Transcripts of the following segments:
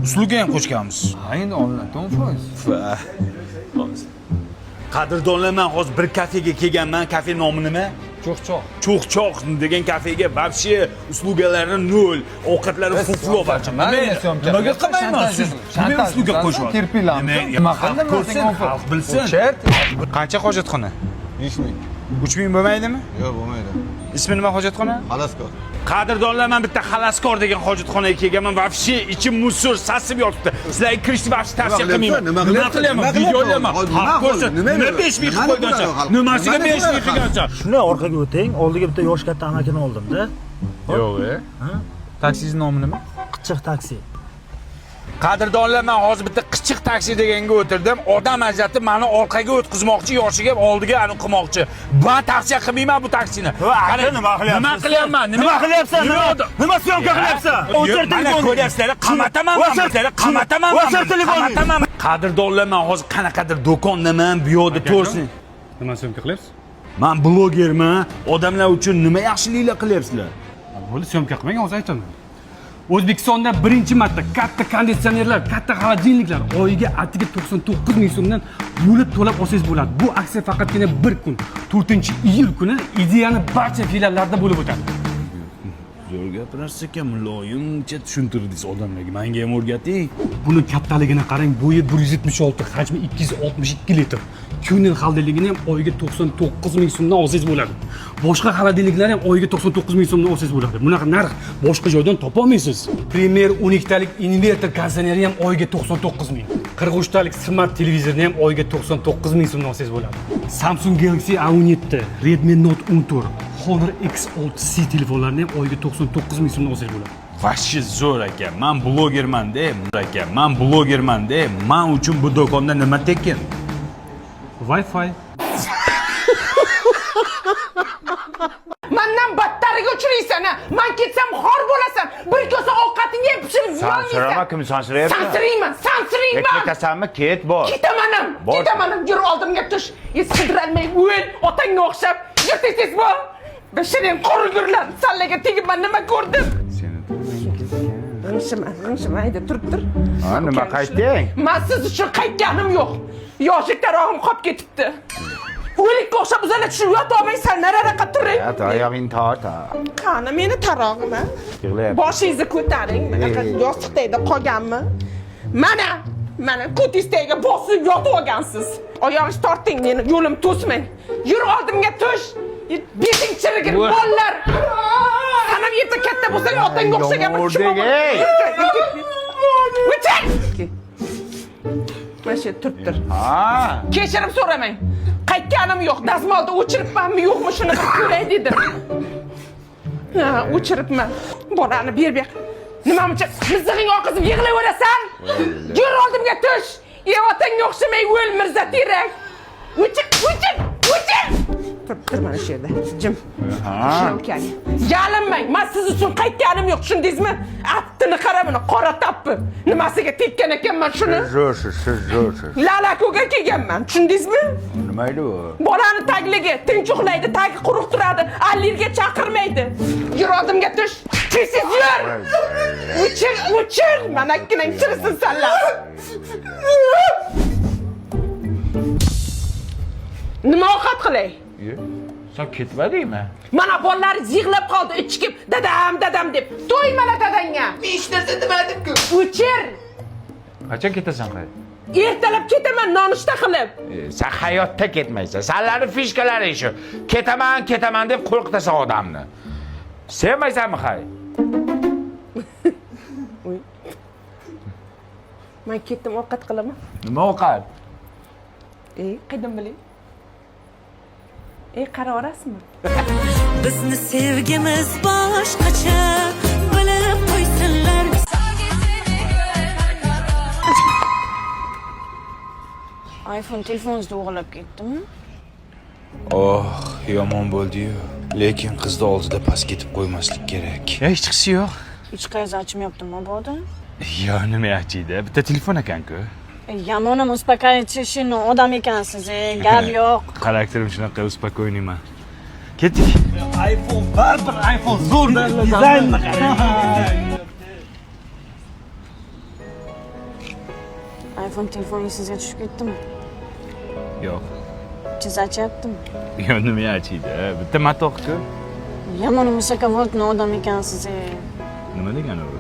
Usluga ham qo'shganmiz. Ha, endi olinadi, foiz. Qadrdonlar, men hozir bir kafega kelganman. Kafe nomi nima? Cho'qchoq. Cho'qchoq degan kafega вообще uslugalari nol, ovqatlari fuflo barcha. Nimaga qilmayman? Siz nima usluga qo'shyapsiz? Terpilamni. Nima qildim ko'rsin, xalq bilsin. Qancha hojatxona? 5000. 3000 bo'lmaydimi? Yo'q, bo'lmaydi. Ismi nima hojatxona? Xalaskor. Qadrdonlar, men bitta xalaskor degan hojatxonaga kelganman. Вообще ichim musor sasib yotibdi. Sizlarga kirishni вообще tavsiya qilmayman. Nima qilyapman? Videolayman. Nima 5000 qilib qo'ygansan? Nimasiga 5000 qilgansan? Shuni orqaga o'ting. Oldiga bitta yosh katta amakini oldim-da. Yo'q-e. Taksining nomi nima? Qichiq taksi. Qadrdonlar, men hozir bitta qichiq taksi deganga o'tirdim. Odam ajratib meni orqaga o'tkazmoqchi, yoshiga oldiga ani qilmoqchi. Men tavsiya qilmayman bu taksini. Nima qilyapsan? Nima qilyapman? Nima qilyapsan? Nima syomka qilyapsan? O'chir telefonni. Ko'ryapsizlar, qamataman sizlarga, qamataman. O'chir telefonni. Qamataman. Qadrdonlar, men hozir qanaqadir do'kondaman, bu yoqda to'rsin. Nima syomka qilyapsiz? Men blogerman. Odamlar uchun nima yaxshiliklar qilyapsizlar? Bo'ldi, syomka qilmang, hozir aytaman. O'zbekistonda birinchi marta katta konditsionerlar, katta xolodilniklar oyiga atiga 99 ming so'mdan bo'lib to'lab olsangiz bo'ladi. Bu aksiya faqatgina bir kun, 4-iyul kuni Ideani barcha filiallarida bo'lib o'tadi. Zo'r gapirasiz ekan, muloyimcha tushuntirdingiz odamlarga. Menga ham o'rgating. Buni kattaligini qarang, bo'yi 176, hajmi 262 litr. Tuning xolodilligini ham oyiga 99 ming so'mdan olsangiz bo'ladi. Boshqa xolodilniklarni ham oyiga 99 ming so'mdan olsangiz bo'ladi. Bunaqa narx boshqa joydan topa olmaysiz. Premier 12 talik inverter konditsioneri ham oyiga 99 ming. 43 talik smart televizorni ham oyiga 99 ming so'mdan olsangiz bo'ladi. Samsung Galaxy A17, Redmi Note 14, Honor X6C telefonlarini ham oyiga 99 ming so'mdan olsangiz bo'ladi. Vashi zo'r ekan. Men blogerman-da, ekan. Men blogerman-da. Men uchun bu do'konda nima tekin? Wi-Fi. Mendan battariga uchraysan. Men ketsam xor bo'lasan. Bir kosa ovqatingni yeb pishirib yeyolmaysan. Sansirama, kim sansirayapti? Sansirayman. Ketasanmi? Ket bor. Ketaman. Yur oldimga tush. Sidiralmay o'l, otangga o'xshab. Yur tez bo'l. Beshiring qurgurlar. Sallaga tegib men nima ko'rdim? G'ingshima, hayda turib tur. Ha, nima qaytding? Men siz uchun qaytganim yo'q. Yoshlik tarog'im qolib ketibdi. O'likka o'xshab uzala tushib yotolmaysan, nariroqqa turing. Ya, oyog'ing torta. Qani meni tarog'im a? Yig'layapti. Boshingizni ko'taring. Mana yostiqdayda qolganmi? Mana ko'tingizga bosib yotib olgansiz. Oyog'ingizni torting, meni yo'lim to'smang. Yur oldimga tush. Beting chirigir bollar. Sanam yerda katta bo'lsang, otangga o'xshagan bir kishi bor. O'ching! Mana shu turibdir. Ha. Kechirim so'ramang. Qaytganim yo'q. Dazmolda o'chiribmanmi yo'qmi shuni qilib ko'ray dedim. Ha, o'chiribman. Bolani ber. Nima uchun mizig'ing oqizib yig'layverasan? Yur oldimga tush. Otangga o'xshamay o'l Mirza Terak. O'ching! Tur mana shu yerda. Jim. Ha. Yalinmang. Men siz uchun qaytganim yo'q, tushundingizmi? Attini qara buni, qora tappi. Nimasiga tekkan ekanman shuni? Zo'rsiz. Lalako'ga kelganman, tushundingizmi? Nima edi u? Bolani tagligi, tinch uxlaydi, tagi quruq turadi, allergiya chaqirmaydi. Yur oldimga tush. Tez yur. O'chir. Mana ikkinang chirisin sanlar. Nima ovqat qilay? Sen ketmadingmi? Mana bolalaringiz yig'lab qoldi, ichkib dadam deb. To'ymala dadangga. Hech narsa demadim-ku. O'chir. Qachon ketasan qay? Ertalab ketaman nonushta qilib. Sen hayotda ketmaysan. Senlarning fishkalari shu. Ketaman deb qo'rqitasan odamni. Sevmaysanmi qay? Men ketdim ovqat qilaman. Nima ovqat? Qaydan bilay? Qara olasizmi? Bizni sevgimiz boshqacha bilib qo'ysinlar. iPhone telefoningizni o'g'irlab ketdimi? Yomon bo'ldi-yu. Lekin qizni oldida past ketib qo'ymaslik kerak. Hech chiqishi yo'q. Hech qayerda ochmayapti mabodo. Yo, nima achiydi? Bitta telefon ekan-ku. Yamonam uspokойтishni odam ekansiz, gap yo'q. Xarakterim shunaqa uspokойныйman. Ketdik. iPhone, baribir iPhone zo'r dizaynni qarang. iPhone telefoni sizga tushib ketdimi? Yo'q. Chiz achyaptimi? Yo, nima achiydi? Bitta matoq-ku. Yomon musakovoltni odam ekansiz. Nima degani u?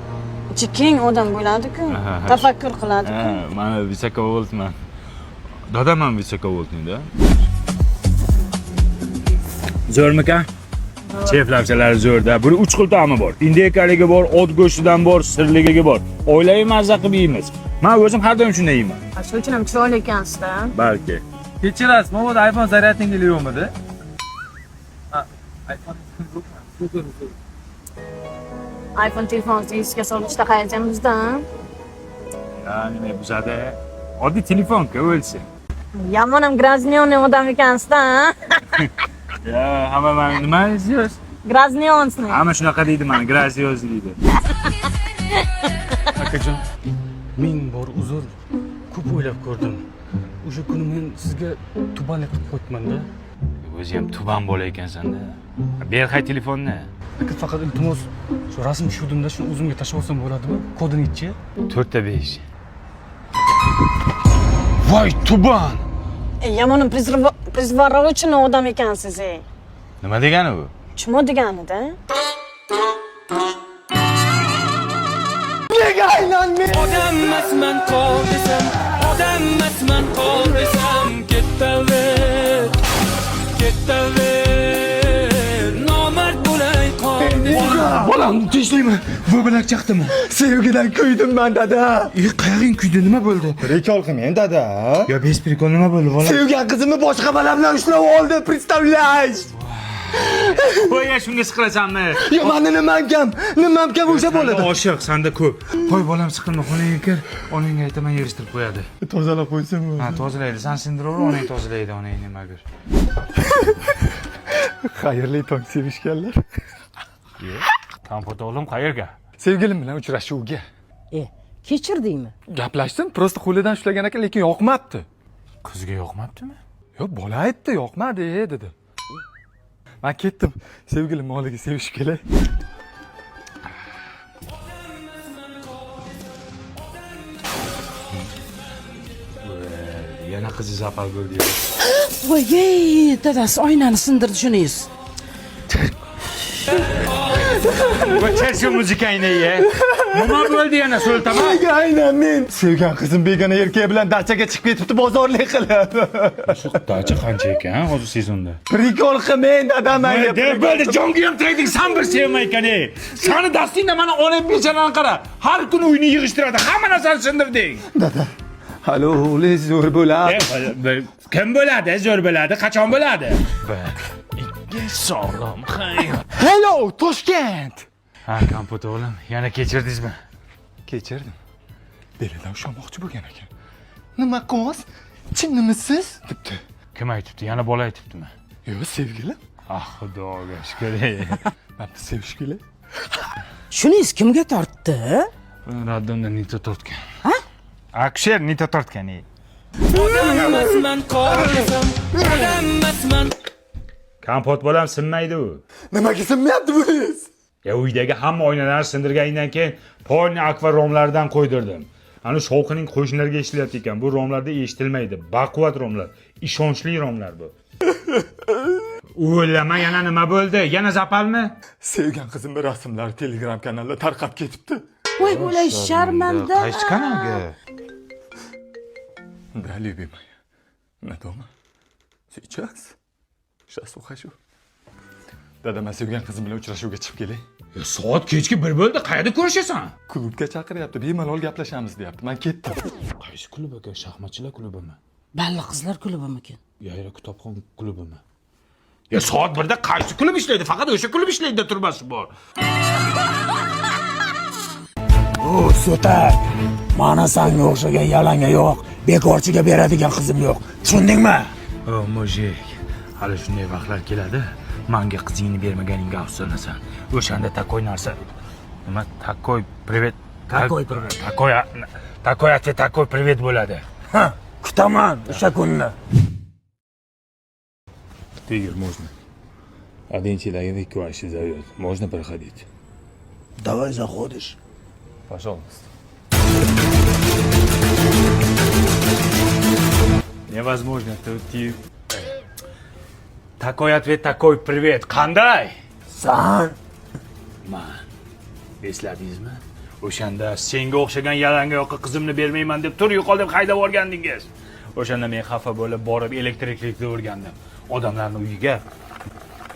Ichi keng odam bo'ladi-ku. Aha. Tafakkur qiladi-ku. Ha, mana visokovoltman. Dadam ham visokovoltnida. Zo'rmikan? Chef lavshalari zo'rda. Buni 3 xil ta'mi bor. Indeykaligi bor, ot go'shtidan bor, sirligi bor. Oilaviy mazza qilib yeymiz. Men o'zim har doim shunday yeyman. Shuning uchun ham chiroyli ekansiz-da. Balki. Kechirasiz, mana bu iPhone zaryadningiz yo'qmidi? iPhone telefonni esga solishda qaytamizda. Ya'ni nima buzadi? Oddiy telefon-ku o'lsa. Yomon ham grazniyonniy odam ekansiz-da. Ya, hamma meni nima izlıyorsun? Grazniyonsni. Hamma shunaqa deydi meni, grazioz deydi. Akajon, ming bor uzr. Ko'p o'ylab ko'rdim. O'sha kuni men sizga tubanlik qilib qo'yibman-da. O'zi ham tuban bola ekansan-da. Ber hay telefonni. Aka, faqat iltimos, shu rasm shudimda shuni o'zimga tashlab olsam bo'ladimi? Kodini ichi. 4-5. Voy tuban! Yomon prizvorovchini odam ekansiz. Nima degani u? Chimo deganida. Odammasman qol desam, odammasman qol desam, ketaver, ketaver, nomard bo'lay qol desam. Bolam, tinchlikmi? Bu bilan chaqdimi? Sevgidan kuydim men dada. Qayering kuydi, nima bo'ldi? Prikol qilmang dada. Yo, bez prikol nima bo'ldi, bolam? Sevgan qizimni boshqa bola bilan ushlab oldi, представляешь? Qo'yga shunga siqilasanmi? Yo, meni nimam kam o'sha bo'ladi. Oshiq, senda ko'p. Qo'y bolam, siqilma, xonaga kir. Onangga aytaman, yig'ishtirib qo'yadi. Tozalab qo'ysam-ku. Ha, tozalaydi. Sen sindiravur, onang tozalaydi, onang nima bir. Xayrli tong sevishganlar. Kompot o'g'lim qayerga? Sevgilim bilan uchrashuvga. Kechirdingmi? Gaplashdim, prosta qo'lidan ushlagan ekan, lekin yoqmabdi. Qizga yoqmabdimi? Yo, bola aytdi, yoqmadi, dedi. Men ketdim. Sevgilim oliga sevishib kelay. Yana qizi zapal bo'ldi. Voy, dadasi oynani sindirdi shunisiz. Ko'char shu muzikangni ye. Nima bo'ldi yana so'ltama? Aynan men. Sevgan qizim begona erkak bilan dachaga chiqib ketibdi, bozorlik qilib. Shu dacha qancha ekan hozir sezonda? Prikol qilmang dadam, mayli. Deb bo'ldi, jonga ham tegding, sen bir sevmay ekan-ey. Seni dastingda mana onang bechalarni qara. Har kuni uyni yig'ishtiradi, hamma narsani sindirding. Dada. Halo, o'g'li zo'r bo'ladi. Kim bo'ladi? Zo'r bo'ladi, qachon bo'ladi? Sog'lom hayot. Hello, Toshkent. Ha, kompot o'g'lim, yana kechirdingizmi? Kechirdim. Belidan ushlamoqchi bo'lgan ekan. Nima qilamiz? Chinnimisiz? debdi. Kim aytibdi? Yana bola aytibdimi? Yo'q, sevgilim. Ah, xudoga shukr. Meni sevish kelay. Shunisiz kimga tortdi? Radonda Nito tortgan. Ha? Aksher Nito tortgan. Odammasman qol desam, odammasman. Kompot bolam sinmaydi u. Nimaga sinmayapti buningiz? Ya uydagi hamma oynalarni sindirgandan keyin polni akva romlardan qo'ydirdim. Ana shovqining qo'shnilarga eshitilyapti ekan. Bu romlarda eshitilmaydi. Baquvvat romlar, ishonchli romlar bu. O'ylama, yana nima bo'ldi? Yana zapalmi? Sevgan qizimning rasmlari Telegram kanalida tarqab ketibdi. Voy, bo'lay sharmanda. Qaysi kanalga? Да, любимая. На дома? Сейчас? Сейчас ухожу. Dada, men sevgan qizim bilan uchrashuvga chiqib kelay. Ya soat kechki 1 bo'ldi. Qayerda ko'rishasan? Klubga chaqiryapti, bemalol gaplashamiz deyapti. Men ketdim. Qaysi klub aka? Shaxmatchilar klubimi? Balli qizlar klubimikin? Yayra kitobxon klubimi? Ya soat 1da qaysi klub ishlaydi? Faqat o'sha klub ishlaydi, turmasi bor. O, so'tar. Mana senga o'xshagan yalanga yo'q, bekorchiga beradigan qizim yo'q. Tushundingmi? O, mujik. Hali shunday vaqtlar keladi. Menga qizingni bermaganingga afsuslanasan. O'shanda takoy narsa. Nima takoy privet? Takoy privet. Takoy privet bo'ladi. Ha, kutaman o'sha kunni. Игорь, можно? 1 человек ваши зовет. Можно проходить? Давай заходишь. Пожалуйста. невозможно. Ты... Такой ответ, такой привет. Qanday? San. Man. Esladingizmi? O'shanda senga o'xshagan yalanga yoqqa qizimni bermayman deb tur yo'qol deb haydab o'rgandingiz. O'shanda men xafa bo'lib borib elektriklikni o'rgandim. Odamlarning uyiga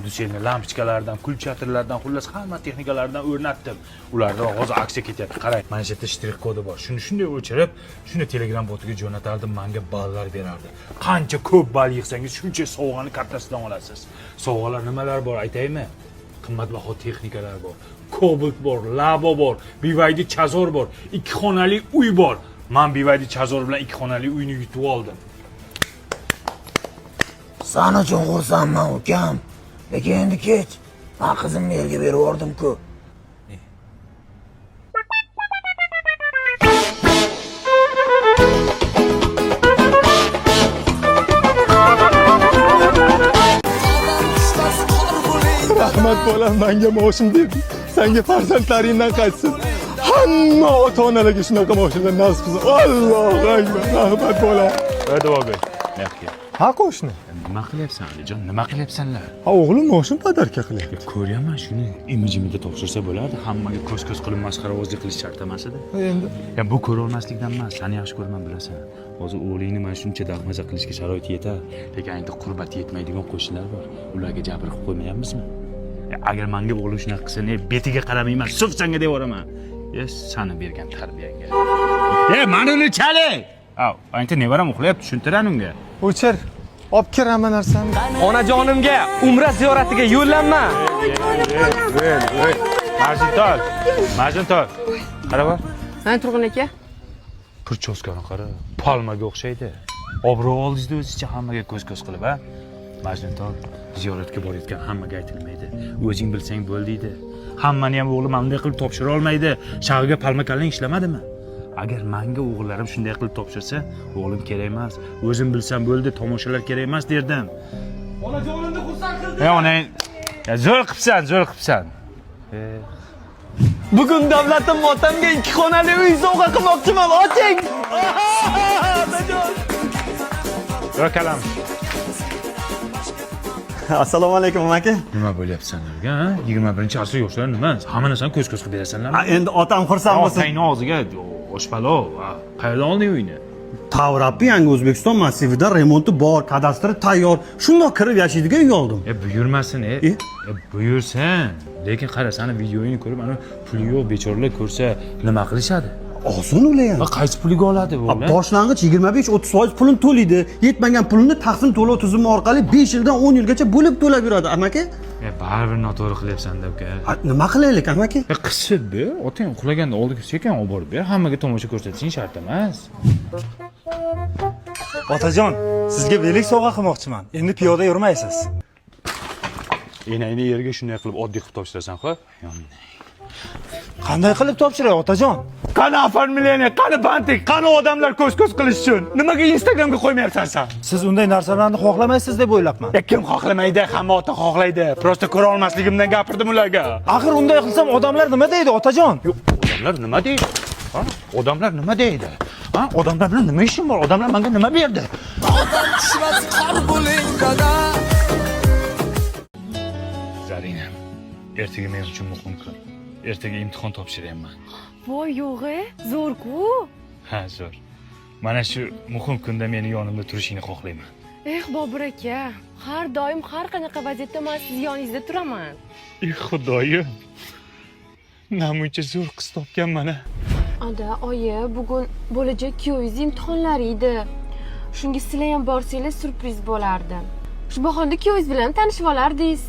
duselni lampochkalardan, kulchatirlardan, xullas hamma texnikalardan o'rnatdim. Ularda hozir aksiya ketyapti. Qarang, mana shu yerda shtrix kodi bor. Shuni shunday o'chirib, shuni Telegram botiga jo'natardim, menga ballar berardi. Qancha ko'p ball yig'sangiz, shuncha sovg'ani kattasidan olasiz. Sovg'alar nimalar bor aytaymi? Qimmatbaho texnikalar bor. Cobalt bor, Labo bor, BYD Chazor bor, 2 xonali uy bor. Men BYD Chazor bilan 2 xonali uyni yutib oldim. San uchun xursandman ukam. Lekin endi kech. Men qizimni yerga berib yubordim-ku. Rahmat bolam, menga moshim berdi. Senga farzandlaringdan qaytsin. Hamma ota-onalarga shunaqa moshina nasib qilsin. Allohu akbar. Rahmat bolam. Hadi o'g'il. Yaxshi. Ha qo'shni. Nima qilyapsan, Alijon? Nima qilyapsanlar? Ha o'g'lim moshim podarka qilyapti. Ko'ryaman shuni imijimda topshirsa bo'lardi. Hammaga ko'z-ko'z qilib masxarabozlik qilish shart emas edi. Endi Ya bu ko'ra olmaslikdan emas, seni yaxshi ko'raman bilasan. Hozir o'g'lingni mana shuncha dahmaza qilishga sharoit yetar, lekin endi qurbati yetmaydigan qo'shnilar bor. Ularga jabr qilib qo'ymayapmizmi? Agar menga o'g'lim shunaqa qilsa, betiga qaramayman, suvsanga deb yuboraman. Sani bergan tarbiyangga. Mana uni chali. Av, endi nevaram uxlayapti, tushuntiran unga. o'chir. Olib kir hamma narsani. Onajonimga umra ziyoratiga yo'llanma. Majnuntol. Qara bor. Ha, Turg'un aka. Purchoskani qara, palmaga o'xshaydi. Obro' oldingizda o'zicha hammaga ko'z-ko'z qilib, ha? Majnuntol, ziyoratga borayotgan hammaga aytilmaydi. O'zing bilsang bo'ldiydi. Hammani ham o'g'lim bunday qilib topshira olmaydi. Shag'iga palma kallang ishlamadimi? Agar menga o'g'illarim shunday qilib topshirsa, o'g'lim kerak emas. O'zim bilsam bo'ldi, tomoshalar kerak emas derdim. Onajonimni xursand qilding. Onang, zo'r qilibsan. Bugun davlatim otamga 2 xonali uy sovg'a qilmoqchiman. Oching. Kalam. Assalomu alaykum aka. Nima bo'lyapsanlarga, ha? 21-asr yoshlar nima? Hamma narsani ko'z-ko'z qilib berasanlarmi? Endi otam xursand bo'lsin. Otangni og'ziga oshpalo, qayerdan olding uyni? Tavrappi Yangi O'zbekiston massivida remonti bor, kadastri tayyor. Shundoq kirib yashaydigan uy oldim. Buyurmasin, buyursin. Lekin qara, seni videoyini ko'rib, ana puli yo'q bechoralar ko'rsa nima qilishadi? Oson ular ham. Qaysi puliga oladi bu? Boshlang'ich 25-30% pulini to'laydi. Yetmagan pulini taqsim to'lov tizimi orqali 5 yildan 10 yilgacha bo'lib to'lab yuradi, amaki. Baribir noto'g'ri qilyapsan-da, uka. Nima qilaylik, amaki? Qisib ber, otang uxlaganda oldiga sekin olib borib ber. Hammaga tomosha ko'rsatishing shart emas. Otajon, sizga belik sovg'a qilmoqchiman. Endi piyoda yurmaysiz. Enangni yerga shunday qilib oddiy qilib topshirasan, xo'p? Qanday qilib topshiray, otajon? Qani afar millioner, qani bantik, qani odamlar ko'z-ko'z qilish uchun. Nimaga Instagramga qo'ymayapsan sen? Siz unday narsalarni xohlamaysiz deb o'ylabman. Kim xohlamaydi? Hamma ota xohlaydi. Prosta ko'ra olmasligimdan gapirdim ularga. Axir unday qilsam odamlar nima deydi, otajon? Yo'q, odamlar nima deydi? Ha? Odamlar nima deydi? Ha? Odamlar bilan nima ishim bor? Odamlar menga nima berdi? Zarina, ertaga men uchun muhim kun. Ertaga imtihon topshiryapman. Voy yo'g'e, zo'r-ku. Ha, zo'r. Mana shu muhim kunda meni yonimda turishingni xohlayman. Bobur aka, har doim har qanaqa vaziyatda men siz yoningizda turaman. Xudoyim. Namuncha zo'r qiz topganman a. Ada, oyi, bugun bo'lajak kuyovingiz imtihonlari edi. Shunga sizlar ham borsanglar surpriz bo'lardi. Shu bahonda kuyovingiz bilan tanishib olardingiz.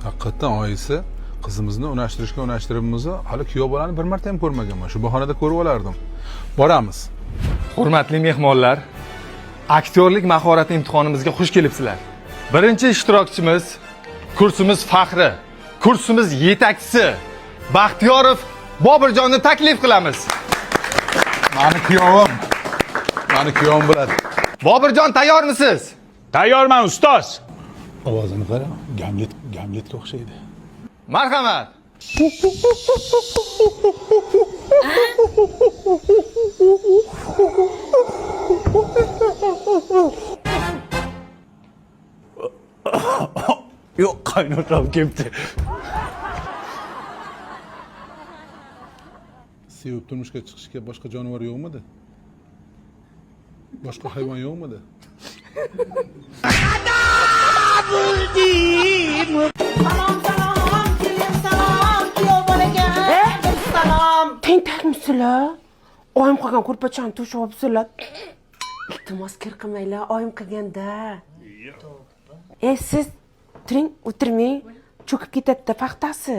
Haqiqatan oyisi qizimizni unashtiribmiz. Hali kuyov bolani bir marta ham ko'rmaganman. Shu bahonada ko'rib olardim. Boramiz. Hurmatli mehmonlar, aktyorlik mahorati imtihonimizga xush kelibsizlar. Birinchi ishtirokchimiz, kursimiz faxri, kursimiz yetakchisi Baxtiyorov Bobirjonni taklif qilamiz. Mani kuyovim bo'ladi. Bobirjon, tayyormisiz? Tayyorman, ustoz. Ovozini qara, Gamletga o'xshaydi. Marhamat. Yo'q, qaynotam kelibdi. Sevib turmushga chiqishga boshqa jonivor yo'qmidi? Boshqa hayvon yo'qmidi? Tentakmisizlar? Oyim qilgan ko'rpachani to'shib olibsizlar. Iltimos kir qilmanglar, oyim qilganda. Siz turing, o'tirmang. Cho'kib ketadi paxtasi.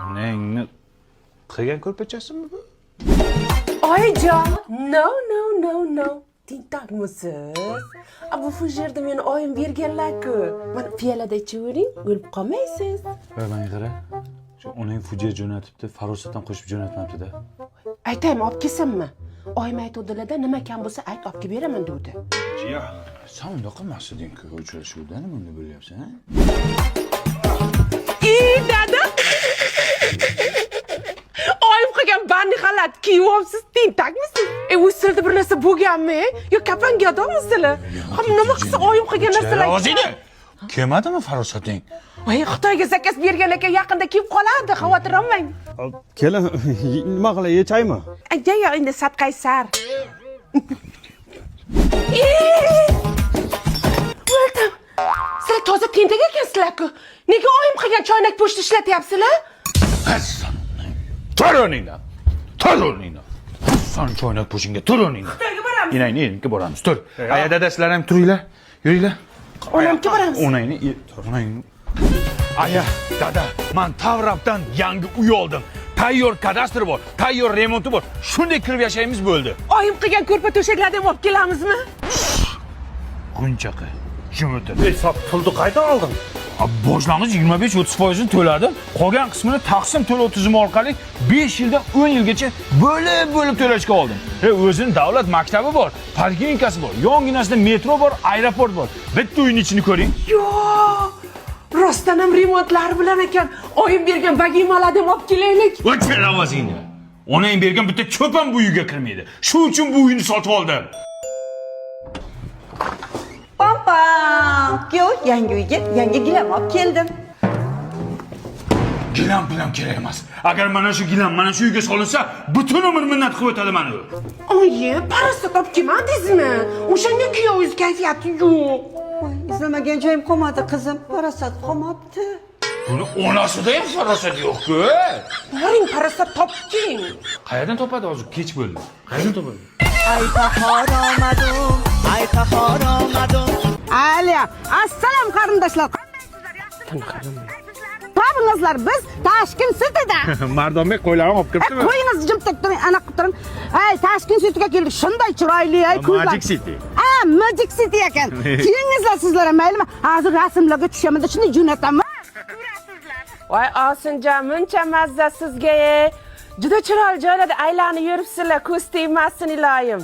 Onangni qilgan ko'rpachasimi bu? Oyijon, no. Tentakmisiz? Bu fujerda meni oyim berganlar-ku. Mana piyolada ichavering, o'lib qolmaysiz. Mana qara. Shu onang fujia jo'natibdi, farosatdan qo'shib jo'natmabdi-da. Aytaymi, olib kelsammi? Oyim aytuvdilar-da, nima kam bo'lsa ayt, olib kelib beraman degdi. Ya, sen unda qilmasding-ku uchrashuvda, nima unda bo'lyapsan, ha? Dada! Oyim qilgan banni xalat kiyibsiz, tentakmisiz? O'sirda bir narsa bo'lganmi? Yo kapangadamisizlar? Nima qilsa oyim qilgan narsalar. O'zingni kelmadimi farosating? Voy, Xitoyga zakaz bergan ekan, yaqinda kelib qoladi, xavotir olmang. Keling, nima qilay, yechaymi? Yo, endi sadqaysar. O'ldim. Sizlar toza tentak ekansizlar-ku. Nega oyim qilgan choynak pochta ishlatyapsizlar? Tur o'rningdan. Sen choynak po'shingga tur o'rningdan. Xitoyga boramiz. Inangni boramiz, tur. Aya dadasilar ham turinglar. Yuringlar. Onamga boramiz. Onangni. Aya, dada, men Tavrabdan yangi uy oldim. Tayyor kadastr bor, tayyor remonti bor. Shunday kirib yashaymiz bo'ldi. Oyim qilgan ko'rpa to'shaklarni ham olib kelamizmi? Qunchaqa. Jim o'tir. Hisob pulni qaydan olding? Boshlang'ich 25-30% to'ladim. Qolgan qismini taqsim to'lov tizimi orqali 5 yildan 10 yilgacha bo'lib to'lashga oldim. O'zining davlat maktabi bor, poliklinikasi bor, yonginasida metro bor, aeroport bor. Bitta uyning ichini ko'ring. Yo! Rostdan ham remontlari bilan ekan. Oyim bergan vagimalarni ham olib kelaylik. O'chir ovozingni. Onang bergan bitta cho'p ham bu uyga kirmaydi. Shuning uchun bu uyni sotib oldim. Pam, yangi uyga yangi gilam olib keldim. Gilam bilan kerak emas. Agar mana shu gilam mana shu uyga solinsa, butun umr minnat qilib o'tadi meni. Oyi, parastat olib kelmadingizmi? O'shanga kuyovingiz kayfiyati yo'q. Izlamagan joyim qolmadi, qizim. Parasat qolmabdi. Buni onasida ham farosat yo'q-ku. Boring, parastat toping. Qayerdan topadi hozir? Kech bo'ldi. Qayerdan topadi? Ay bahor omadim. Aliya, assalom qarindoshlar. Tabingizlar, biz Tashkent Citydan. Mardonbek qo'ylarni olib kiribdimi? Qo'yingiz jimtek turing, ana qilib turing. Ay, Tashkent Cityga keldik. Shunday chiroyli, ay, ko'zlar. Magic City. Magic City ekan. Keyingizlar sizlar ham maylimi? Hozir rasmlarga tushaman, shunday jo'nataman. Voy, Osinjon, muncha mazza sizga. Juda chiroyli joylarda aylanib yuribsizlar, ko'z tegmasin iloyim.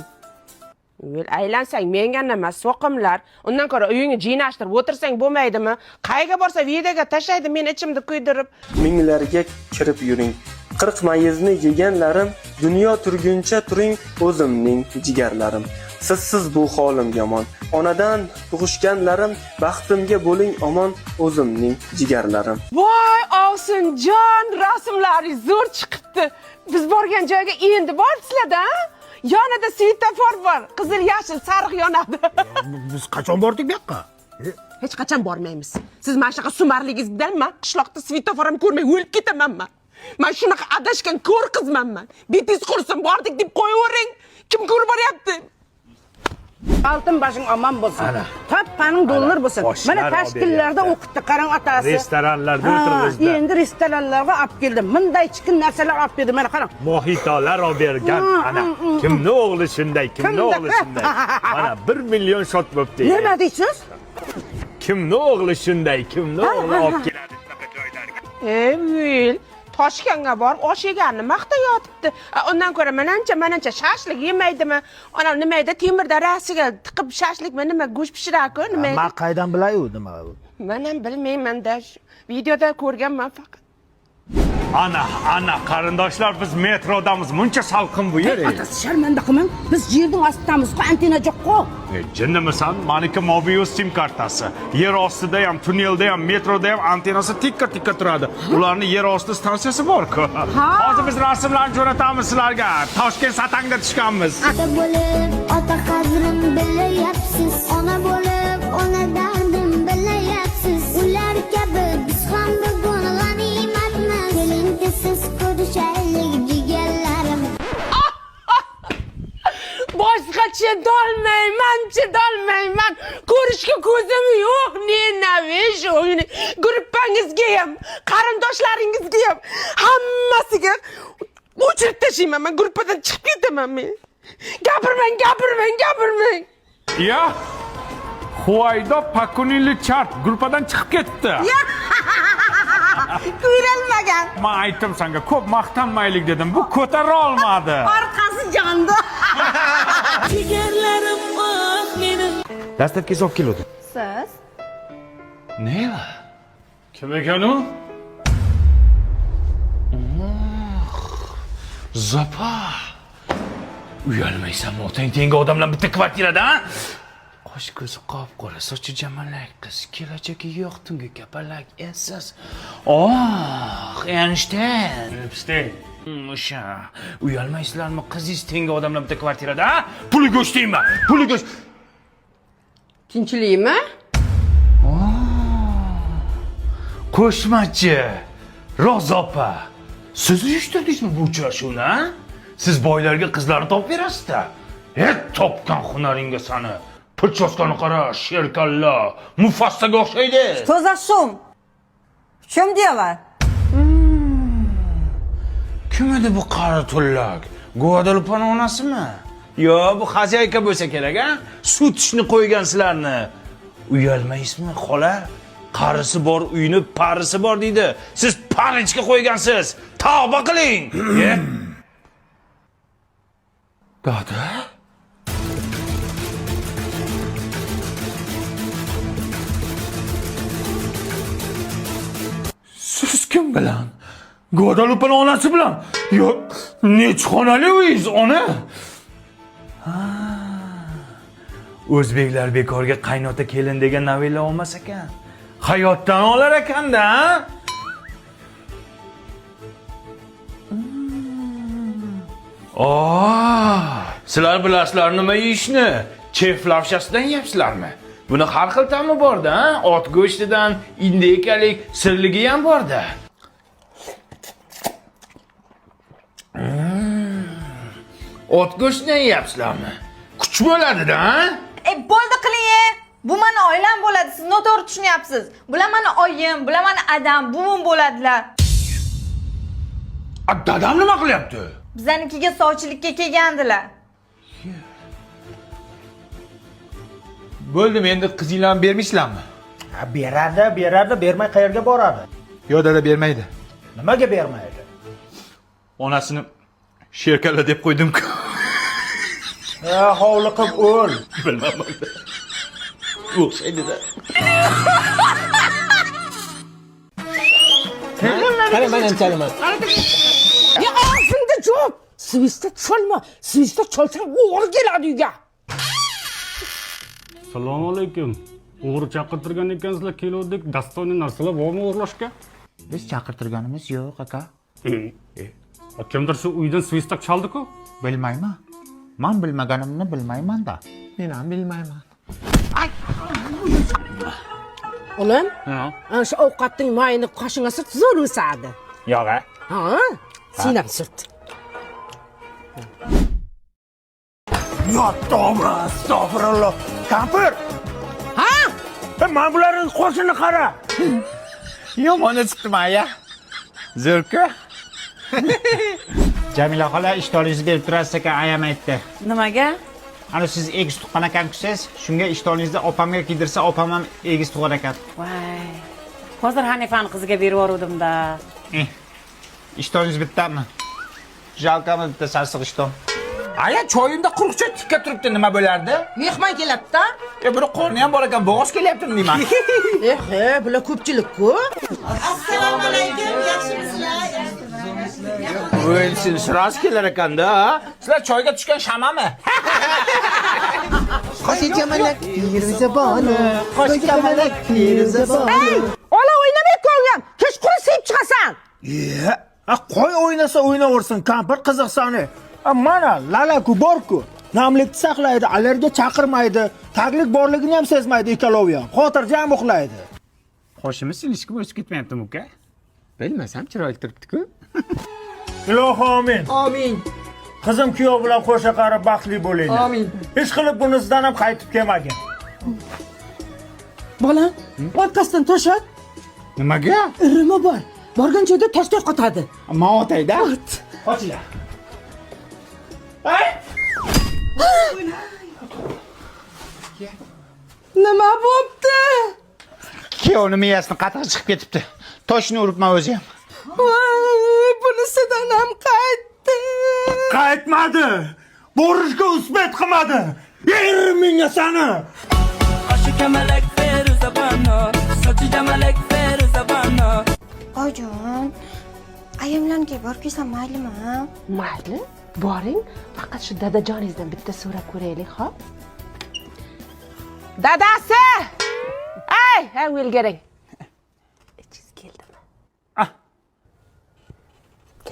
Aylansang menga nima, so'qimlar. Undan ko'ra uyingni jinashtirib o'tirsang bo'lmaydimi? Qayga borsa videoga tashlaydi, men ichimda kuydirib. Minglarga kirib yuring. 40 mayizni yeganlarim, dunyo turguncha turing o'zimning jigarlarim. Sizsiz bu holim yomon. Onadan tug'ishganlarim, baxtimga bo'ling omon o'zimning jigarlarim. Voy, Osinjon, rasmlaringiz zo'r chiqibdi. Biz borgan joyga endi boribsizlar-da? Yonida svetofor bor, qizil, yashil, sariq yonadi. Biz qachon bordik bu yoqqa? Hech qachon bormaymiz. Siz mana shunaqa sumarligingiz bilan men qishloqda svetofor ham ko'rmay o'lib ketamanman. Men shunaqa adashgan ko'r qizmanman. Betingiz qursin, bordik deb qo'yavering. Kim ko'rib boryapti? Altın başın aman bo'lsin. Tappaning dollar bo'lsin. Mana tashkillarda o'qitdi, qarang otasi. Restoranlarda o'tirg'izdi. Endi restoranlarga olib keldim. Bunday chiqin narsalar olib berdim, mana qarang. Mohitolar olib bergan. Ana, kimning o'g'li shunday, kimning o'g'li shunday. Mana 1 million shot bo'pti. Nima deysiz? Kimning o'g'li shunday, kimning o'g'li olib keladi shunaqa joylarga. Ey, Toshkentga borib osh yeganini maqtayotibdi. Undan ko'ra manancha shashlik yemaydimi? Ana nima edi, temirda rasiga tiqib shashlikmi, nima go'sht pishiradi-ku, nima edi? Men qaydan bilay u nima u? Men ham bilmayman-da. Videoda ko'rganman faqat. Ana qarindoshlar biz metrodamiz. Muncha salqin bu yer. Otasi sharmanda qilmang. Biz yerning ostidamiz-ku, antena yo'q-ku. Jinnimisan? Maniki Mobius sim kartasi. Yer ostida ham, tunnelda ham, metroda ham antenasi tikka turadi. Ularni yer osti stansiyasi bor-ku. Hozir biz rasmlarni jo'natamiz sizlarga. Toshkent Satangda tushganmiz. Ota bo'lib, ota qadrim bilayapsiz. Ona bo'lib, ona dardim bilayapsiz. Ular kabi biz ham bugun g'animatmiz. Siz ko'rishaylik jigarlarim. Boshqa chidolmayman. Ko'rishga ko'zim yo'q. Nenavish o'yini. Gruppangizga ham, qarindoshlaringizga ham hammasiga o'chirib tashlayman. Men gruppadan chiqib ketaman men. Gapirmang. Ya. Huvaydo Pakunili chart gruppadan chiqib ketdi. Ko'rilmagan. Men aytdim senga, ko'p maqtanmaylik dedim. Bu ko'tara olmadi. Orqasi jondi. Jigarlarim oh mening. Dastlabki olib keluvdi. Siz? Nima? Kim ekan u? Zopa. Uyalmaysanmi? Otang tengi odamlar bitta kvartirada, ha? Qosh ko'zi qop-qora, sochi jamalak qiz, kelajagi yo'q, tungi kapalak esiz. Einstein. O'sha. Uyalmaysizlarmi? Qizingiz tengi odamlar bitta kvartirada, ha? Puli go'shtaymi? Puli go'sht. Tinchlikmi? Qo'shmachi. Rozopa. Siz uyushtirdingizmi bu uchrashuvni, ha? Siz boylarga qizlarni topib berasiz-da. Topgan hunaringga sani. Pulchoskani qara, sherkalla, Mufassaga o'xshaydi. Toza shum. Shum diyorlar. Kim edi bu qari tullak? Guadalupe'ning onasimi? Yo, bu xazayka bo'lsa kerak, ha? Sut ishni qo'ygan sizlarni. Uyalmaysizmi, xola? Qarisi bor, uyni parisi bor deydi. Siz parichga qo'ygansiz. Tavba qiling. Dada? Siz kim bilan? Guadalupe'ning onasi bilan? Yo, nechxonali uyingiz, ona? O'zbeklar bekorga qaynota kelin degan novella olmas ekan. Hayotdan olar ekanda, ha? Sizlar bilasizlar nima yeyishni? Chef lavshasidan yeyapsizlarmi? Buni har xil ta'mi bor-da, ha? Ot go'shtidan indekalik sirligi ham bor-da. Ot go'shtidan yeyapsizlarmi? Kuch bo'ladi-da, ha? Bo'ldi qiling. Bu meni oilam bo'ladi. Siz noto'g'ri tushunyapsiz. Bular meni oyim, bular meni adam, buvim bo'ladilar. Dadam nima qilyapti? Bizanikiga sovchilikka kelgandilar. Bo'ldim, endi qizinglarni bermaysizlarmi? Beradi, bermay qayerga boradi? Yo'q, dada bermaydi. Nimaga bermaydi? Onasini sherkalla deb qo'ydim-ku. Hovli qilib o'l. Bilmadim. O'xshaydi-da. Qarang, men ham chalaman. Ya og'zingda jo'p. Svistda cholma. Svistda cholsang o'g'ri keladi uyga. Assalomu alaykum. O'g'ri chaqirtirgan ekansizlar, keluvdik. Dastoyni narsalar bormi o'g'irlashga? Biz chaqirtirganimiz yo'q, aka. Kimdir shu uydan svistak chaldi-ku? Bilmayman. Men bilmaganimni bilmayman-da. Men ham bilmayman. Olam? Ana shu ovqatning mayini qoshingga surt, zo'r o'sadi. Yo'q-a? Ha? Sen ham surt. Yo, tavba, astag'firulloh. Kampir! Ha? Men bularning qo'shini qara. Yomon chiqdimi-ya? Zo'rku. Jamila xola, ishtoningizni berib turasiz ekan, ayam aytdi. Nimaga? Ana siz egiz tuqqan ekansiz, shunga ishtoningizni opamga kiydirsa, opam ham egiz tug'ar ekan. Voy. Hozir Hanifani qiziga berib yubordim-da. Ishtoningiz bittami? Jalkami bitta sarsiq ishton. Aya, choyimda quruqcha tikka turibdi, nima bo'lardi? Mehmon keladi-da. Buni qorni ham bor ekan, bo'g'oz kelyaptimi deyman. Bular ko'pchilik-ku. Assalomu alaykum, yaxshimisizlar? O'yin sinsiroz kelar ekanda. Sizlar choyga tushgan shamami? Qo'shikamalak Firuzaboni, qo'shikamalak Firuzaboni. Ola o'ynamay ko'nglim. Kechqurun sevib chiqasan. Qo'y o'ynasa o'ynaversin, kampir qiziqsani. Mana lalaku borku. Namlikni saqlaydi, allergiya chaqirmaydi, taglik borligini ham sezmaydi ekologiya. Xotirjam uxlaydi. Qo'shimiz silishga o'sib ketmayaptimi, uka? Bilmasam, chiroyli turibdi-ku. Ilohi amin. Amin. Qizim kuyov bilan qo'sha qarib baxtli bo'linglar. Amin. Hech qilib bunisidan ham qaytib kelmagin. Bolam, podkastdan to'shat. Nimaga? Irimi bor. Borgan joyda tashlab qotadi. Men otayda. Qochinglar. Nima bo'pti? Kuyovni miyasini qattiq chiqib ketibdi. Toshni uribman o'zi ham. Voy, bunisidan ham qaytdi. Qaytmadi. Borishga usbat qilmadi. Menga sani. Qoshi kamalak Firuzaboni, sochi jamalak Firuzaboni. Ojon, ayamlarga borib kelsam maylimi? Mayli, boring. Faqat shu dadajoningizdan bitta so'rab ko'raylik, xo'p? Dadasi! Ay, o'lgaring. Ichingiz keldimi?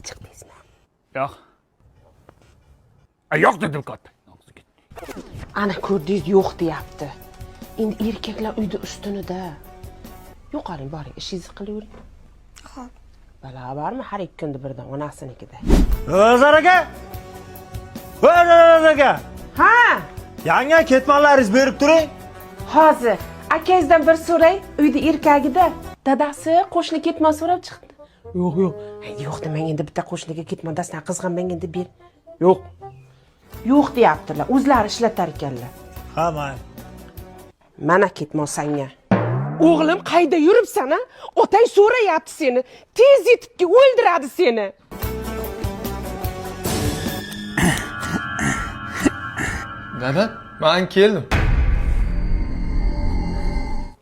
Chiqmaysizmi? Yo'q. Yo'q dedim katta. Ana ko'rdingiz, yo'q deyapti. Endi erkaklar uyda ustunida. Yo'qoling, boring, ishingizni qilavering. Xo'p. Bala bormi har ikki kunda birdan onasinikida? O'zar aka. O'zar aka. Ha, Yanga ketmonlaringizni berib turing. hozir akangizdan bir so'ray, uyda erkagida. Dadasi qo'shni ketmon so'rab chiqdi. Yo'q, yo'q. Yo'q demang, endi bitta qo'shniga ketmon dastan qizg'anmang endi ber. Yo'q. Yo'q deyaptilar, o'zlari ishlatar ekanlar. Ha, mayli. Mana ketmon sanga. O'g'lim, qayda yuribsan, a? Otang so'rayapti seni. Tez yetibki o'ldiradi seni. Dada, men keldim.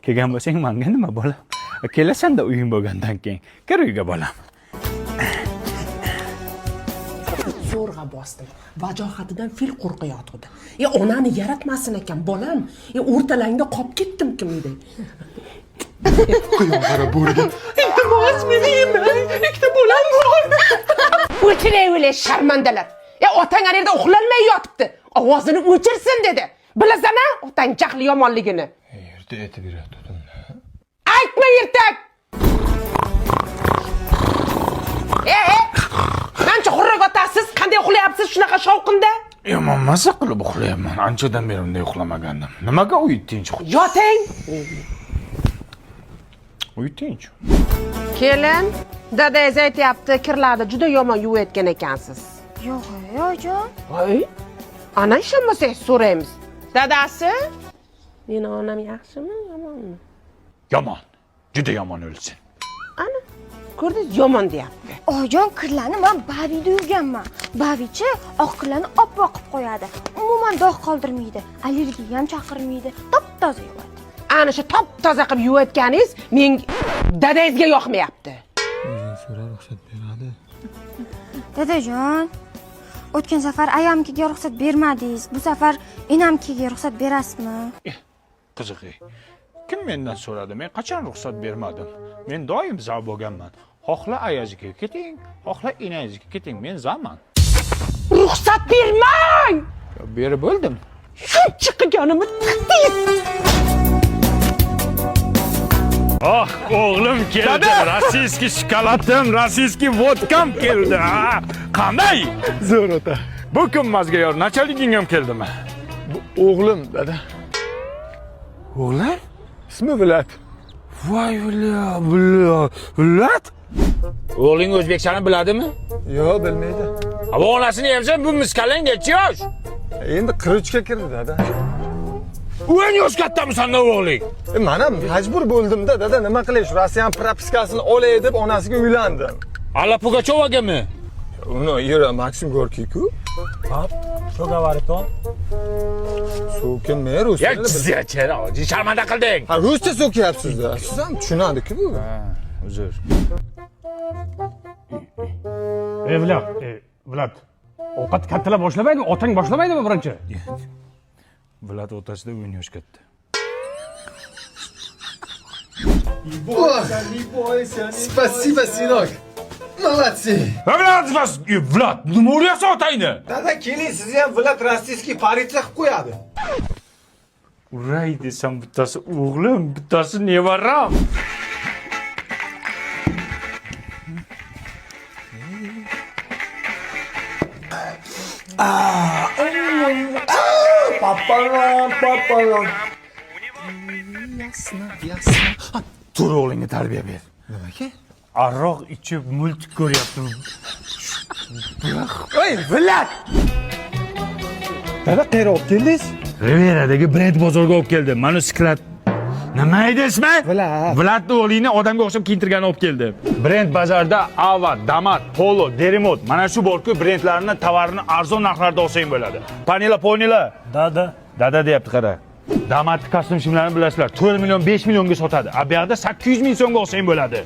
Kelgan bo'lsang menga nima bolam? Kelasan-da uying bo'lgandan keyin. Kir uyga bolam. Zo'rg'a bosdim. Vajohatidan fil qo'rqayotdi. Onani yaratmasin ekan, bolam. O'rtalangda qolib ketdim-kimday. Quyon qara bo'riga. Iltimos, meni yemang. Ikkita bolam bor. O'chiray, sharmandalar. Otang ana yerda uxlolmay yotibdi. Ovozini o'chirsin dedi. Bilasan-a, otang jahli yomonligini. Erta aytib beradi. Aytma ertak. Qancha xurrak otasiz, qanday uxlayapsiz shunaqa shovqinda? Yomon masa qilib uxlayapman. Anchadan beri unday uxlamagandim. Nimaga uy tinch? Yoting. Uy tinch. Kelin, dadangiz aytyapti, kirlarni juda yomon yuvayotgan ekansiz. Yo'q, ojon. Voy, ana ishonmasangiz so'raymiz. Dadasi, meni onam yaxshimi, yomonmi? Yomon. Juda yomon o'lsin. Ana, ko'rdingiz, yomon deyapti. Ojon, kirlarni men Babida yuvganman. Babichi oq kirlarni oppoq qilib qo'yadi. Umuman dog' qoldirmaydi. Allergiya ham chaqirmaydi. Top-toza yuvadi. Ana shu top-toza qilib yuvayotganingiz dadangizga yoqmayapti. O'zing so'ra ruxsat beradi. Dadajon, o'tgan safar ayamkiga ruxsat bermadingiz. Bu safar enamkiga ruxsat berasizmi? Qiziq. Kim mendan so'radi? Men qachon ruxsat bermadim? Men doim za bo'lganman. Xohla ayazga keting, xohla enangizga keting. Men zaman. Ruxsat bermang! Berib bo'ldim. Shuncha qilganimni tiqdingiz. Oh, o'g'lim keldi. Rossiyskiy shokoladim, rossiyskiy vodkam keldi. Qanday? Zo'r ota. Bu kun mazga yor, nachaliging ham keldimi? O'g'lim, dada. O'g'lim? Ismi Vilat. Voy, Vilat. O'g'ling o'zbekchani biladimi? Yo'q, bilmaydi. Ava onasini yemsa, bu miskalang necha yosh? Endi 43 ga kirdi, dada. U eng yosh kattami sanda o'g'ling? Mana majbur bo'ldim-da, dada, nima qilay? Shu Rossiyan propiskasini olay deb onasiga uylandim. Alla Pugachovagami? Uni Ira Maksim Gorkiy-ku. Hop, shu gavariton. So'kin men ruscha. Jizachara, sharmanda qilding. Ha, ruscha so'kyapsiz-da. Siz ham tushunadi-ku bu. Uzr. Vlad, ovqat kattalab boshlamaydi, otang boshlamaydimi birinchi? Vlad otasida o'ynash katta. Спасибо, сынок. Молодцы. Vlad, nima uryapsan otangni? Dada, keling, sizni ham Vlad rossiyskiy politsiya qilib qo'yadi. Uray desam bittasi o'g'lim, bittasi nevaram. Papalam. Tur o'g'lingga tarbiya ber. Nimaga? Aroq ichib multik ko'ryapti. Ey, Vlad! Dada, qayerga olib keldingiz? Riveradagi Brent bozorga olib keldim. Manuskrat. Nima edi ismi? Vlad o'g'lingni odamga o'xshab kiyintirgan olib keldim. Brent bozorda Ava, Damat, Polo, Derimot, mana shu borku brendlarni tovarini arzon narxlarda olsang bo'ladi. Panila. Dada deyapti, qara. Damat kostyum shimlarini bilasizlar, 4 million, 5 millionga sotadi. A bu yerda 800 ming so'mga olsang bo'ladi.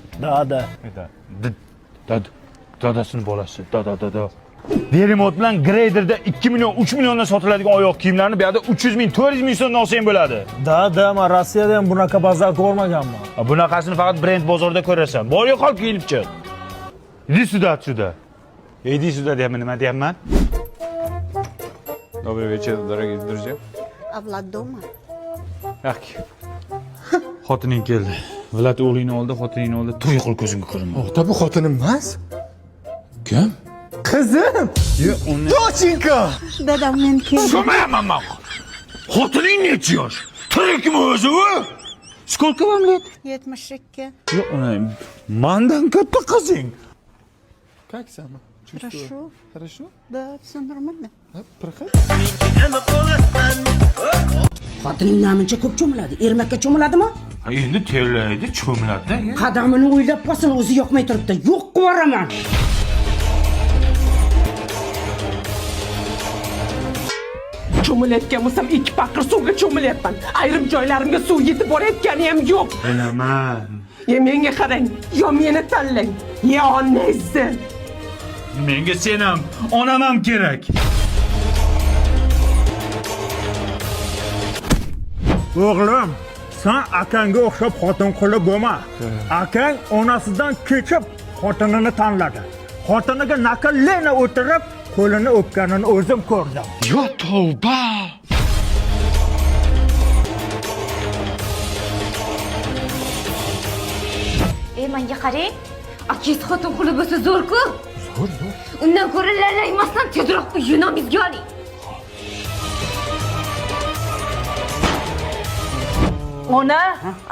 Dadasini bolasi. Dada. Derimot bilan Graderda 2 million, 3 milliondan sotiladigan oyoq kiyimlarni bu yerda 300 ming, 400 ming so'mdan olsang bo'ladi. Dada, men Rossiyada ham bunaqa bozor ko'rmaganman. Bunaqasini faqat Brent bozorida ko'rasan. Borga qol kiyinib chiq. Idi sуда. Idi sуда deyapman, nima deyapman? Добрый вечер, дорогие друзья. А Влад дома? Yo'q. Xotining keldi. Vlad o'g'lingni oldi, xotiningni oldi. To'y qil ko'zingga ko'rinma. Ota, bu xotinim emas. Kim? Qizim. Doshinka. Dadam men keldim. So'mayapman men. Xotining necha yosh? Tirikmi o'zi u? Сколько вам лет? 72. Yo'q, mendan katta qizing. Как сама? Хорошо. Хорошо? Да, все нормально. Проходи. Xotining namuncha ko'p cho'miladi. Ermakka cho'miladimi? Endi terlaydi, cho'miladi. Qadamini o'ylab qolsin, o'zi yoqmay turibdi. Yo'q qilib yuboraman. Cho'milayotgan bo'lsam 2 paqir suvga cho'milayapman. Ayrim joylarimga suv yetib borayotgani ham yo'q. Bilaman. Menga qarang, yo meni tanlang, yo onangizni. Menga sen ham, onam ham kerak. O'g'lim, sen akangga o'xshab xotin qilib bo'lma. Akang onasidan kechib xotinini tanladi. Xotiniga naqllena o'tirib, qo'lini o'pganini o'zim ko'rdim. Yo tavba. Menga qarang. Akangiz xotin quli bo'lsa zo'r-ku. Zo'r. Undan ko'ra lalaymasdan tezroq uyinamizga oling. Ona,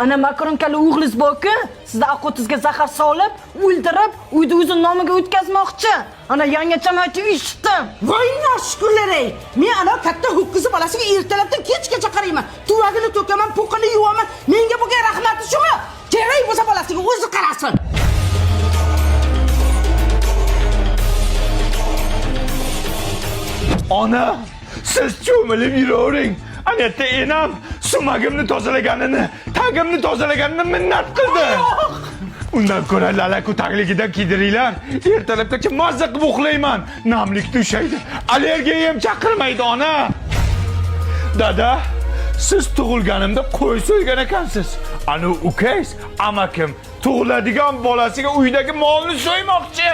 ana makaronkali o'g'liz borku, sizni aqotizga zahar solib, o'ldirib, uyni o'zini nomiga o'tkazmoqchi. Ana yangacham aytib eshitdim. Voy noshkurlar-ey. Men ana katta ho'kizi bolasiga ertalabdan kechgacha qarayman. Tuvagini to'kaman, po'qini yuvaman. Menga bo'lgan rahmati shumi? Kerak bo'lsa bolasiga o'zi qarasin. Ona, siz cho'milib yuravering. Anetta enam sumagimni tozalaganini, tagimni tozalaganini minnat qildi. Undan ko'ra lalaku tagligidan kiydiringlar. Ertalabgacha mazza qilib uxlayman. Namlik tushaydi. Allergiyam chaqirmaydi ona. Dada, siz tug'ilganimda qo'y so'ygan ekansiz. Ana ukangiz, amakim tug'iladigan bolasiga uydagi molni so'ymoqchi.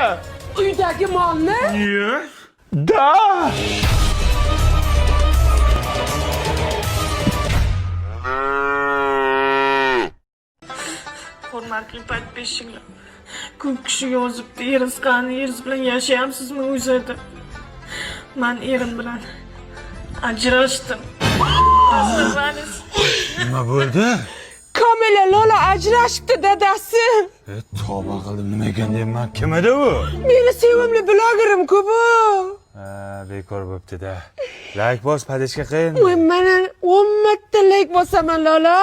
Uydagi molni? Yo'q. Da! Hurmatli podpishchilar. Ko'p kishi yozibdi, eringiz qani, eringiz bilan yashayapsizmi o'zida? Men erim bilan ajrashdim. Nima bo'ldi? Kamila Lola ajrashibdi dadasi. Tavba qildim, nima ekan deyman. Kim edi u? Meni sevimli blogerim-ku bu. Bekor bo'pti-da. Like bos, padishka qil. Voy, mana 10 marta like bosaman Lola.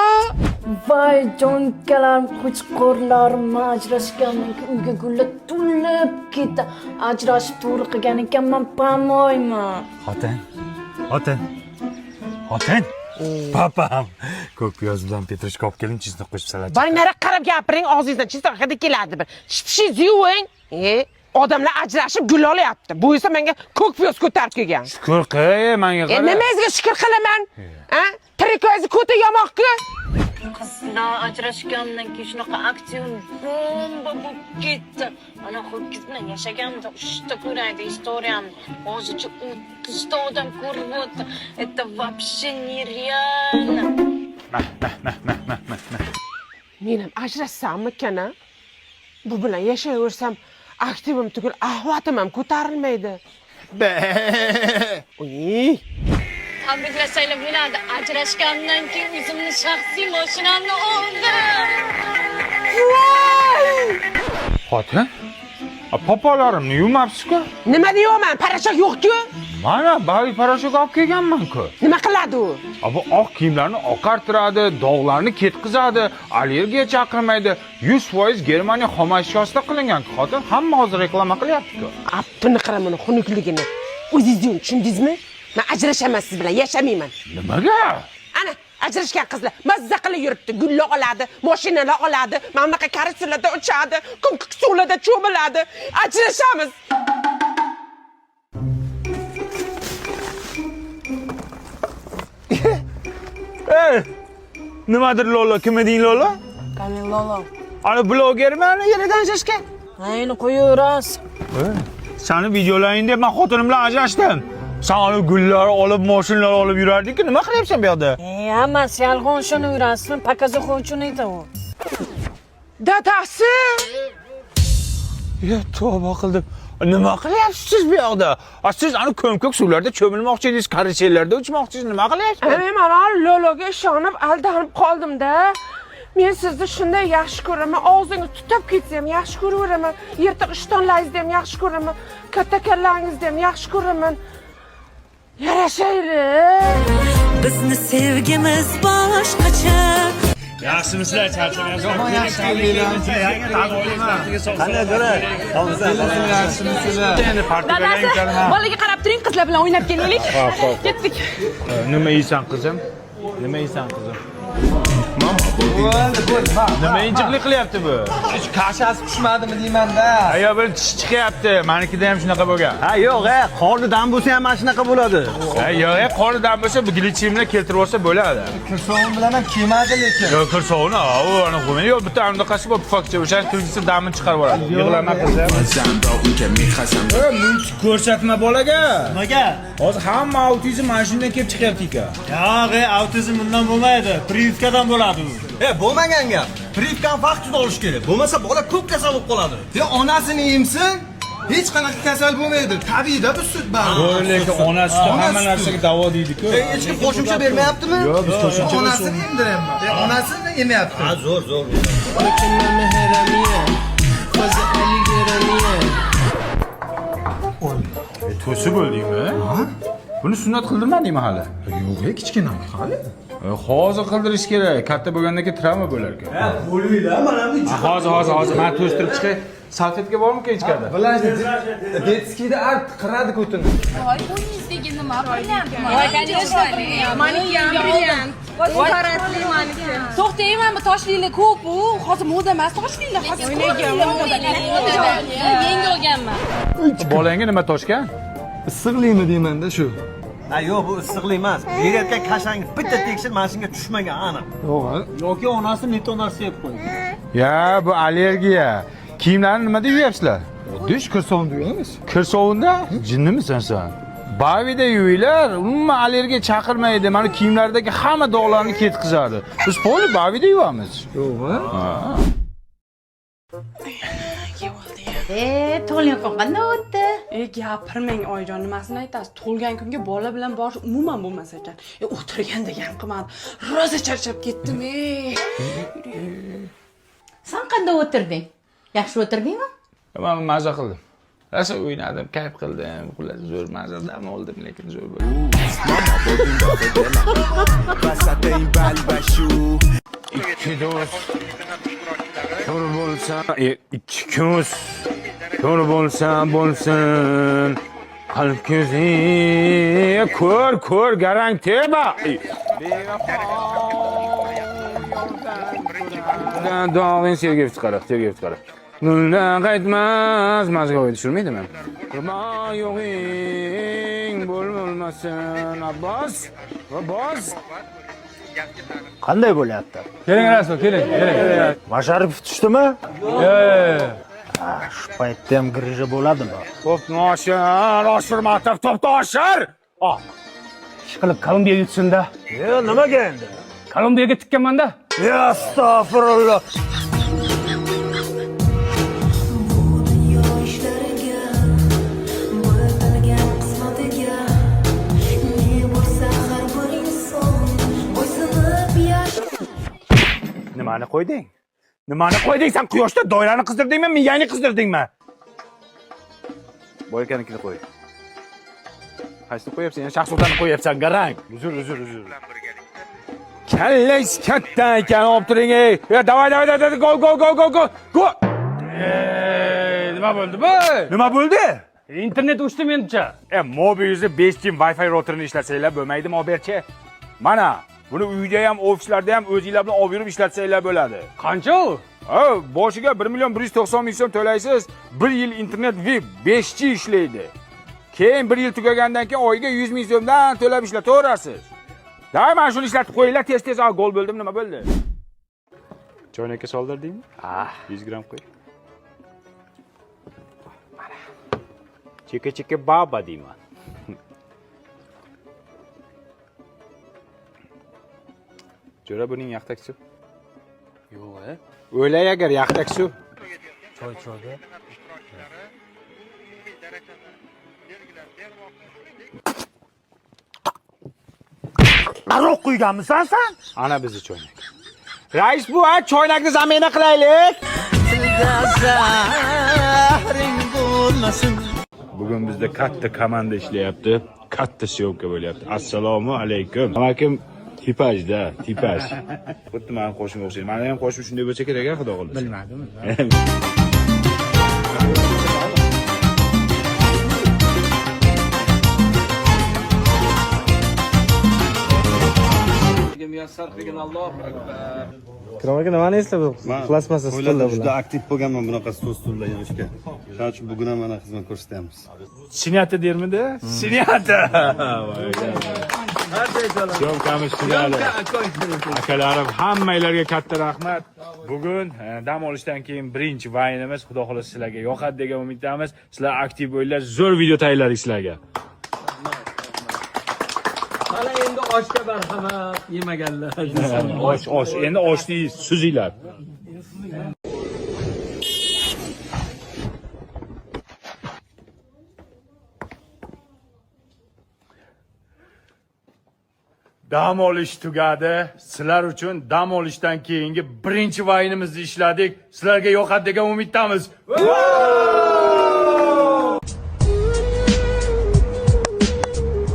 Voy jonkalarim, qo'chqorlarim, ajrashgandan keyin uyga gullar to'lib ketdi. Ajrashib to'g'ri qilgan ekanman, pamoyman. Xotin. Papam. Ko'k piyoz bilan petrushka olib keling, chizni qo'shib salat. Bari nari qarab gapiring, og'zingizdan chizni hidi keladi bir. Shipshingizni yuving. Odamlar ajrashib gul olyapti. Bu esa menga ko'k piyoz ko'tarib kelgan. Shukur qil, menga qara. Nimangizga shukur qilaman? Ha? Tirik o'zi ko'ta yamoqku. Qizlar ajrashgandan keyin shunaqa aktsion bomba bo'lib ketdi. Ana ho'kiz bilan yashaganimda 3 ta ko'raydi istoriyamni. Hozircha 30 ta odam ko'rib o'tdi. Это вообще нереально. Men ham ajrashsammikan? Bu bilan yashayversam, aktivim tugul, ahvatim ham ko'tarilmaydi. Oy. Tabriklasanglar bo'ladi. Ajrashgandan keyin o'zimni shaxsiy mashinamni oldim. Xotin? Popolarimni yuvmabsiz-ku? Nima deyapman? Parashok yo'q-ku? Mana bavi parashok olib kelganman-ku. Nima qiladi u? Bu oq kiyimlarni oqartiradi, dog'larni ketkizadi, allergiya chaqirmaydi. 100% Germaniya xom ashyosida qilingan. Xotin hamma hozir reklama qilyapti-ku. Appini qaramani, xunukligini. O'zingiz tushundingizmi? Men ajrashaman siz bilan, yashamayman. Nimaga? Ana, ajrashgan qizlar mazza qilib yuribdi. Gullar oladi, mashinalar oladi, mana bunaqa karusellarda uchadi, kumkuq suvlarda cho'miladi. Ajrashamiz. Nimadir Lola? Kim eding Lola? Qani Lola. Ana blogerman, yeridan shashgan. Ayni qo'yaverasiz. Seni videolaring deb men xotinim bilan ajrashdim. Sen ana gullar olib, mashinalar olib yurarding-ku, nima qilyapsan bu yoqda? Hammasi yolg'on shuni yurasizmi? Pokazoxonchini aytaman. Dadasi! Ya tavba qildim. Nima qilyapsiz siz bu yoqda? Siz ana ko'mko'k suvlarda cho'milmoqchi edingiz, karusellarda uchmoqchisiz, nima qilyapsiz? Men mana Lologa ishonib aldanib qoldim-da. Men sizni shunday yaxshi ko'raman, og'zingiz tutib ketsa ham yaxshi ko'raveraman, yirtiq ishtonlaringizni ham yaxshi ko'raman, katta kallaringizni ham yaxshi ko'raman. Yarashaylik. Bizni sevgimiz boshqacha. Yaxshimisizlar, charchamayapsizlar. Qanday ko'ra? Yaxshimisizlar. Endi Portugaliyaga keldim. Bolaga qarab turing, qizlar bilan o'ynab kelaylik. Ketdik. Nima yeysan qizim? Nima yeysan qizim? Nima injiqlik qilyapti bu? Hech kashasi pishmadimi deyman-da. Ayo, bir tish chiqyapti. Menikida ham shunaqa bo'lgan. Ha, yo'q, qornidan bo'lsa ham mana shunaqa bo'ladi. Yo'q, qornidan bo'lsa, bu glitchimni keltirib olsa bo'ladi. Kirsovun bilan ham kiymadi lekin. Yo'q, kirsovuni, u ana qo'ymaydi. Yo'q, bitta undaqasi bor, pufakcha, o'sha kirgizib damini chiqarib yuboradi. Yig'lama qizim. Mulk ko'rsatma bolaga. Nimaga? Hozir hamma autizm mana shundan kelib chiqyapti-ku. Yo'q, autizm bundan bo'lmaydi. Privkadan bo'ladi u. Bo'lmagan gap. Privkan vaqtida olish kerak. Bo'lmasa bola ko'p kasal bo'lib qoladi. Onasini yemsin, hech qanaqa kasal bo'lmaydi. Tabiiyda bu sut bor. Lekin ona suti hamma narsaga davo deydi-ku. Hech kim qo'shimcha bermayaptimi? Yo'q, biz qo'shimcha onasini yemdiryapman. Onasini yemayapti. Ha, zo'r. To'sib bo'ldingmi? Buni sunnat qildirmadingmi hali? Yo'q, kichkina hali. Hozir qildirish kerak. Katta bo'lgandan keyin travma bo'lar-ku. Bo'lmaydi, mana bu. Hozir men to'stirib chiqay. Salfetka bormi ichkarida? Bilasiz, detskiyda art qiradi ko'tini. Voy, bo'yingizdagi nima qilyapti? Voy, конечно, maniki ham brilliant. Voy, qaratli maniki. To'xtang, mana bu toshlilar ko'p-u. Hozir moda emas toshlilar. Hozir yangi olganman. Bolangga nima toshgan? Issiqlikmi deyman-da shu. Ha, yo'q, bu issiqlik emas. Berayotgan kashangiz bitta tekshir mana shunga tushmagan aniq. Yo'q, yoki onasi metonarsa yeb qo'ygan. Ya, bu allergiya. Kiyimlarni nimada yuyapsizlar? Dish kirsovunda yuyamiz. Kirsovunda? Jinnimisan sen? Bavida yuyinglar, umuman allergiya chaqirmaydi. Mana kiyimlardagi hamma dog'larni ketkizadi. Biz poli bavida yuvamiz. Yo'q-a? Tug'ilgan kun qanday o'tdi? Gapirmang oyijon, nimasini aytasiz? Tug'ilgan kunga bola bilan borish umuman bo'lmas ekan. O'tirganda ham qilmadi. Rosa charchab ketdim. Sen qanday o'tirding? Yaxshi o'tirdingmi? Men mazza qildim. Rosa o'ynadim, kayf qildim. Xullas zo'r mazza dam oldim, lekin zo'r bo'ldi. Ikki do'st ko'r bo'lsa, ikki ko'z ko'r bo'lsa bo'lsin. Qalb ko'zi ko'r garang teba. Dog'ing sevgi chiqarib. Nurdan qaytmas mazgo'y tushirmaydimi? Qurba yo'g'ing bo'lmasin Abbos. Abbos. Qanday bo'lyapti? Keling Rasul, keling. Masharipov tushdimi? Shu paytda ham grija bo'ladimi? To'pni oshirmatib, to'pni oshir. Ishqilib Kolumbiyaga yutsin-da. Nimaga endi? Kolumbiyaga tikkanman-da. Astag'firulloh. Nimani qo'yding? Nimani qo'yding? Sen quyoshda doirani qizdirdingmi, miyangni qizdirdingmi? Boykanikini qo'y. Qaysini qo'yapsan? Yana shaxsotani qo'yapsan, garang. Uzr. Kallangiz katta ekan, olib turing ey. Davay, go. Nima bo'ldi bu? Nima bo'ldi? Internet o'chdi menimcha. Mobilingizni 5G Wi-Fi routerini ishlatsangiz bo'lmaydimi, oberchi? Mana, buni uyda ham, ofislarda ham o'zingizlar bilan olib yurib ishlatsanglar bo'ladi. Qancha u? Boshiga 1,190,000 so'm to'laysiz, 1 yil internet VIP 5G ishlaydi. Keyin 1 yil tugagandan keyin oyiga 100,000 so'mdan to'lab ishlataverasiz. Davay, mana shuni ishlatib qo'yinglar, tez, gol bo'ldim, nima bo'ldi? Choynakka soldirdingmi? 100 gram qo'y. Mana. Cheka baba deyman. Jo'ra buning yaxtak suv. Yo'q, O'lay agar yaxtak suv. Choyga. Qaroq quyganmisan sen? Ana bizni choynak. Rais bu, choynakni zamina qilaylik. Bugun bizda katta komanda ishlayapti. Katta syomka bo'lyapti. Assalomu alaykum. Amakim tipajda. Xuddi meni qo'shimga o'xshaydi. Meni ham qo'shim shunday bo'lsa kerak, xudo xohlasa. Bilmadim. Ikrom aka nimani eslab plasmassa stullar bilan? Juda aktiv bo'lganman bunaqa stullar yig'ishga. Shuning uchun bugun ham mana xizmat ko'rsatyapmiz. Sinyata dermidi? Sinyata. Syomkamiz finali. Akalarim, hammanglarga katta rahmat. Bugun dam olishdan keyin birinchi vaynimiz, xudo xohlasa sizlarga yoqadi degan umiddamiz. Sizlar aktiv bo'linglar, zo'r video tayyorladik sizlarga. Mana endi oshga marhamat, yemaganlar. Osh, endi oshni suzinglar. Dam olish tugadi. Sizlar uchun dam olishdan keyingi birinchi vaynimizni ishladik. Sizlarga yoqadi degan umiddamiz.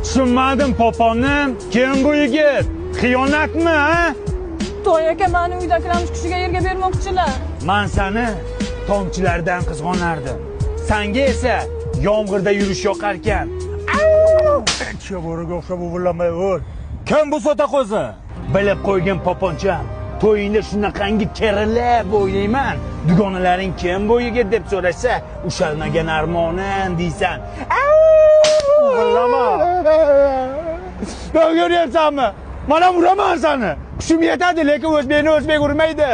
Tushunmadim poponim. Kim bu yigit? Xiyonatmi, ha? To'y aka meni uydagilarimiz kushiga yerga bermoqchilar. Men seni tomchilardan qizg'onardim. Senga esa yomg'irda yurish yoqar ekan. Chavoriga o'xshab uvillamay ur. Kim bu sota qo'zi? Bilib qo'ygin poponcham. To'yingda shunaqangi kerilib o'ynayman. Dugonalaring kim bu yigit deb so'rashsa, ushalmagan armonim deysan. Uvillama. Ko'ryapsanmi? Mana uraman seni. Kuchim yetadi, lekin o'zbek urmaydi.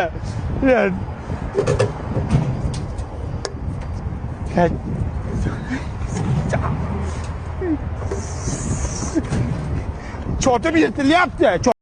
Chotib yetilyapti.